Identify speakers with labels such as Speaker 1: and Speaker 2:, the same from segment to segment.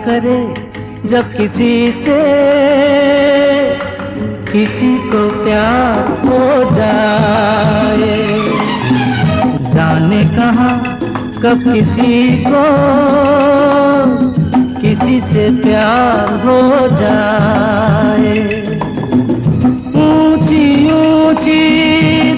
Speaker 1: करे जब किसी से किसी को प्यार हो जाए, जाने कहाँ कब किसी को किसी से प्यार हो जाए। ऊंची ऊंची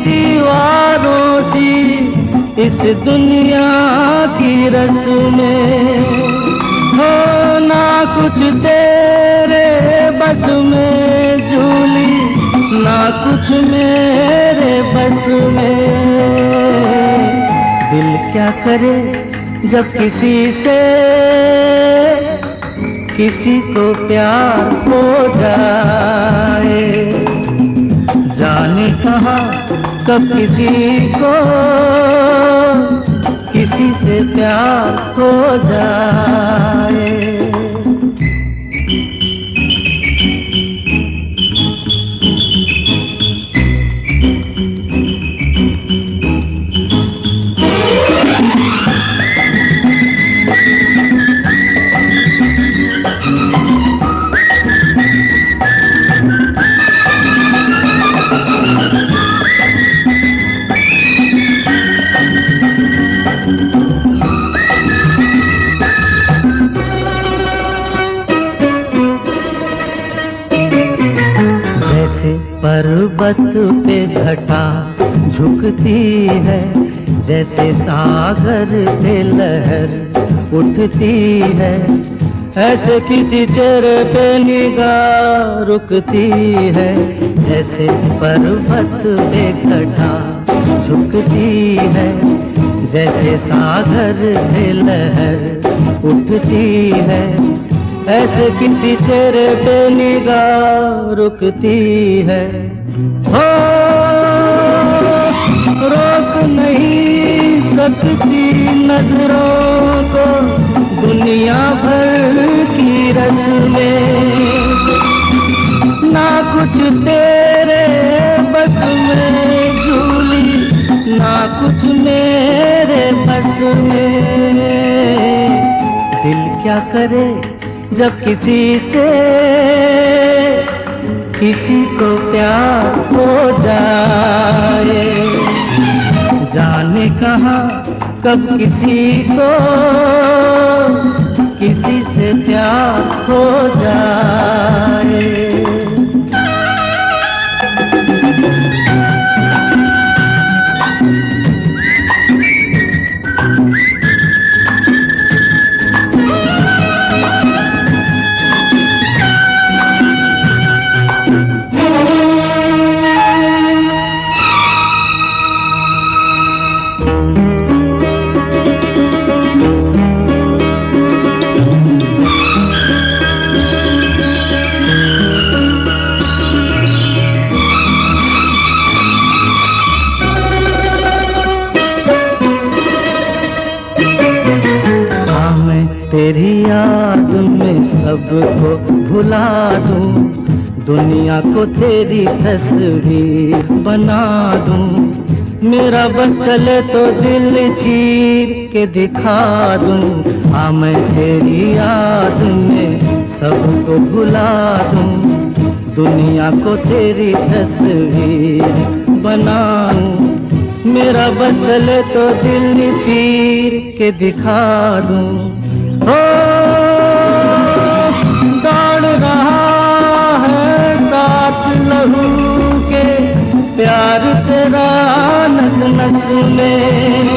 Speaker 1: दीवारों सी इस दुनिया की रस्में हो, ना कुछ तेरे बस में झूली, ना कुछ मेरे बस में। दिल क्या करे जब किसी से किसी को प्यार हो जाए, जाने कहाँ कब किसी को किसी से प्यार हो जाए। पर्वत पे घटा झुकती है, जैसे सागर से लहर उठती है, ऐसे किसी चेहरे पे निगाह रुकती है। जैसे पर्वत पे घटा झुकती है, जैसे सागर से लहर उठती है, ऐसे किसी चेहरे पे निगाह रुकती है। हो रोक नहीं सकती नजरों को दुनिया भर की रस्में, ना कुछ तेरे बस में झूली, ना कुछ मेरे बस में। दिल क्या करे जब किसी से किसी को प्यार हो जाए, जाने कहाँ कब किसी को किसी से प्यार हो जाए। तेरी याद में सबको भुला दूं, दुनिया को तेरी तस्वीर बना दूं। मेरा बस चले तो दिल चीर के दिखा दूं। हाँ मैं तेरी याद में सबको भुला दूं, दुनिया को तेरी तस्वीर बनाऊं। मेरा बस चले तो दिल चीर के दिखा दूं। हो दौड़ रहा है साथ लहू के प्यार तेरा नस नस में,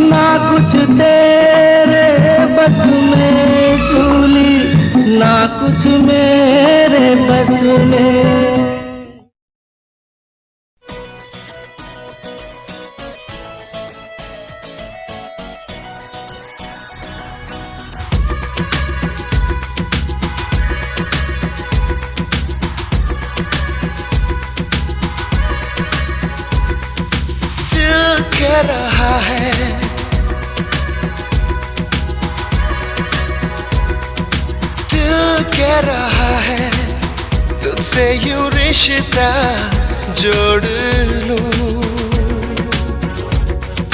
Speaker 1: ना कुछ तेरे बस में झूली, ना कुछ मेरे बस में।
Speaker 2: कह रहा है दिल कह रहा है तुझसे यूं रिश्ता जोड़ लूं,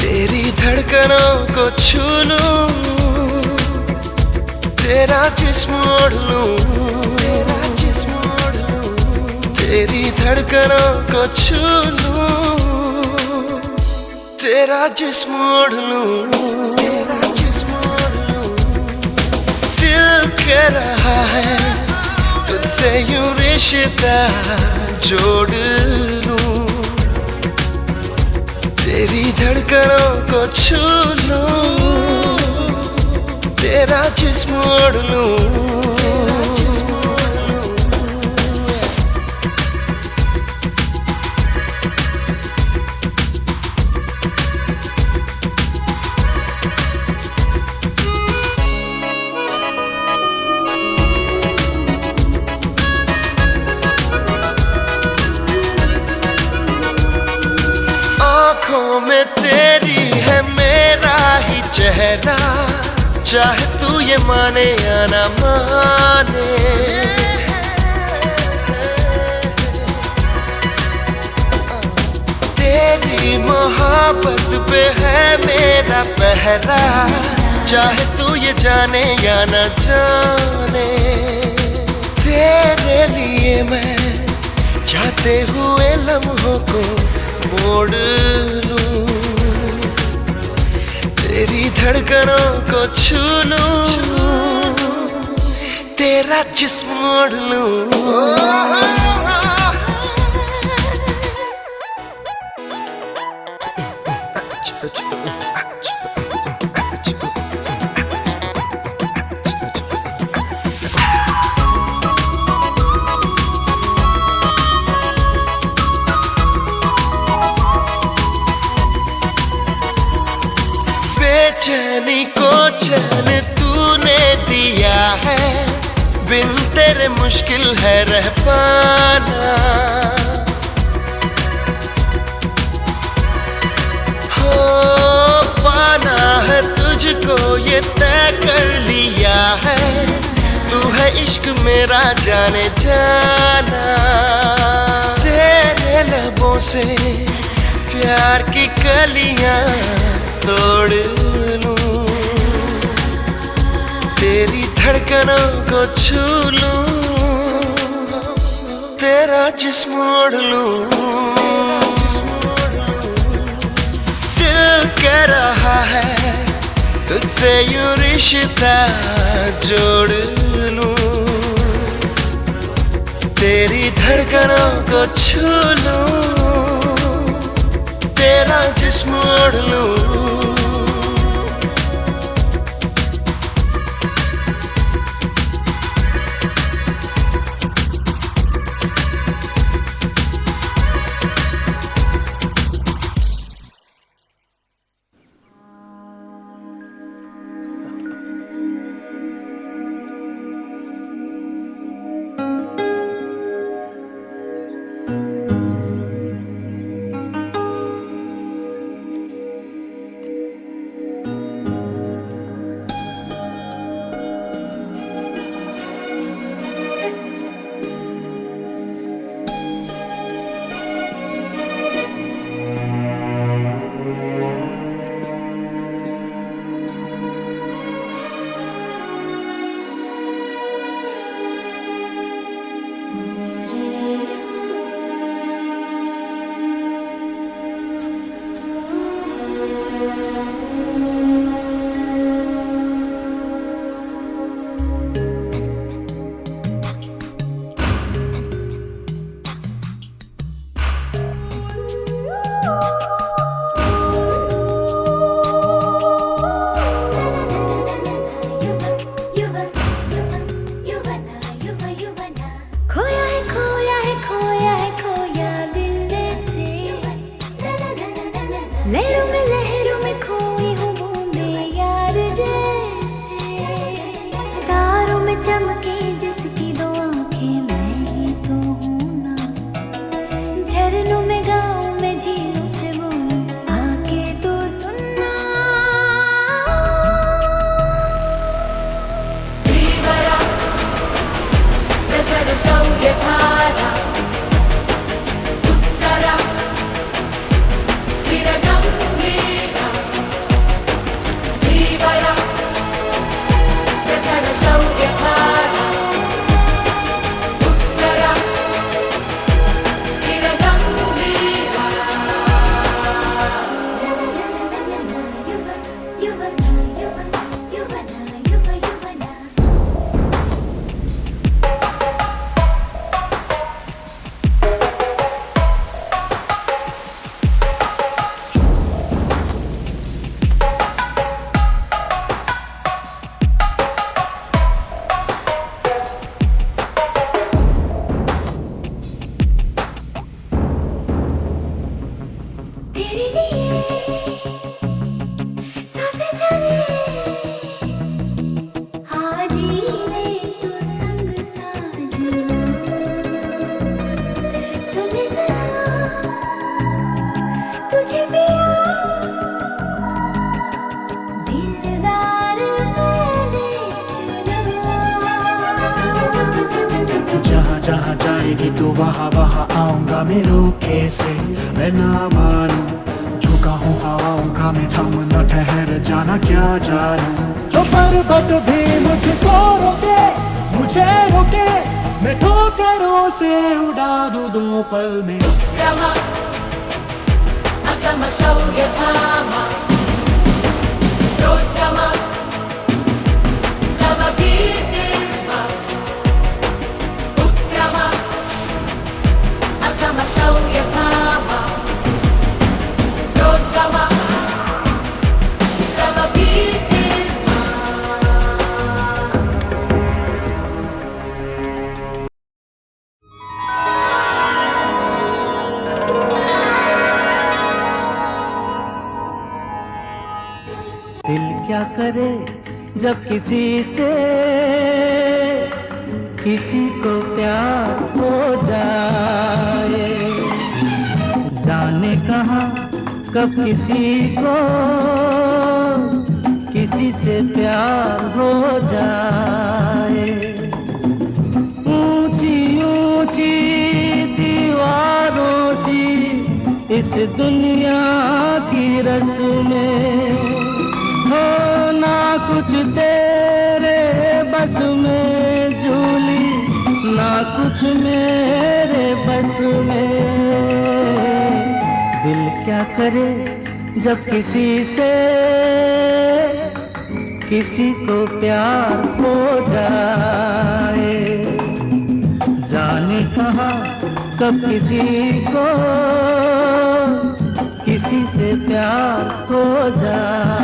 Speaker 2: तेरी धड़कनों को छू लूं, तेरा जिस्म ओढ़ लूं, तेरा जिस्म ओढ़ लूं, तेरी धड़कनों को छू लूं, तेरा जिस्म ओढ़ लूं, तेरा जिस्म ओढ़ लूं। दिल कह रहा है तुझसे यूं रिश्ता जोड़ लूं, तेरी धड़कनों को छू लूं, तेरा जिस्म ओढ़ लूं, तेरा जिस्म ओढ़ लूं। आँखों में तेरी है मेरा ही चेहरा, चाहे तू ये माने या ना माने। तेरी मोहब्बत पे है मेरा पहरा, चाहे तू ये जाने या ना जाने। तेरे लिए मैं जाते हुए लम्हों को मोड़ लूं, तेरी धड़कनों को छू लूं, तेरा जिस्म ओढ़ लूं। बेचैनी को चैन तूने दिया है, बिन तेरे मुश्किल है रह पाना। हो पाना है तुझको ये तय कर लिया है, तू है इश्क मेरा जाने जाना। तेरे लबों से प्यार की कलियां तोड़ लूं, तेरी धड़कनों को छू लूं, तेरा जिस्म ओढ़ लूं। दिल कह रहा है तुझसे यूं रिश्ता जोड़ लूं, तेरी धड़कनों को छू लूं, तेरा जिस्म ओढ़ लूं।
Speaker 3: जाएगी तो वहाँ वहाँ आऊंगा मैं रोके से। मैं ना मानूं झुका हूँ हवाओं का, मैं थम न ठहर जाना क्या जानूं। जो पर्वत भी मुझको रोके, मुझे रोके, मैं ठोकरों से उड़ा दूं 2 पल में।
Speaker 4: Rama, asama shaurya dhama, Rama, Rama Birma, Rama, asama shaurya dhama, Rama, Rama Birma.
Speaker 1: दिल क्या करे जब किसी से किसी को प्यार हो जाए, जाने कहाँ कब किसी को किसी से प्यार हो जाए। ऊंची ऊंची दीवारों सी इस दुनिया की रस्में हो, ना कुछ तेरे बस में झूली, ना कुछ मेरे बस में। दिल क्या करे जब किसी से किसी को प्यार हो जाए, जाने कहाँ कब किसी को किसी से प्यार हो जाए।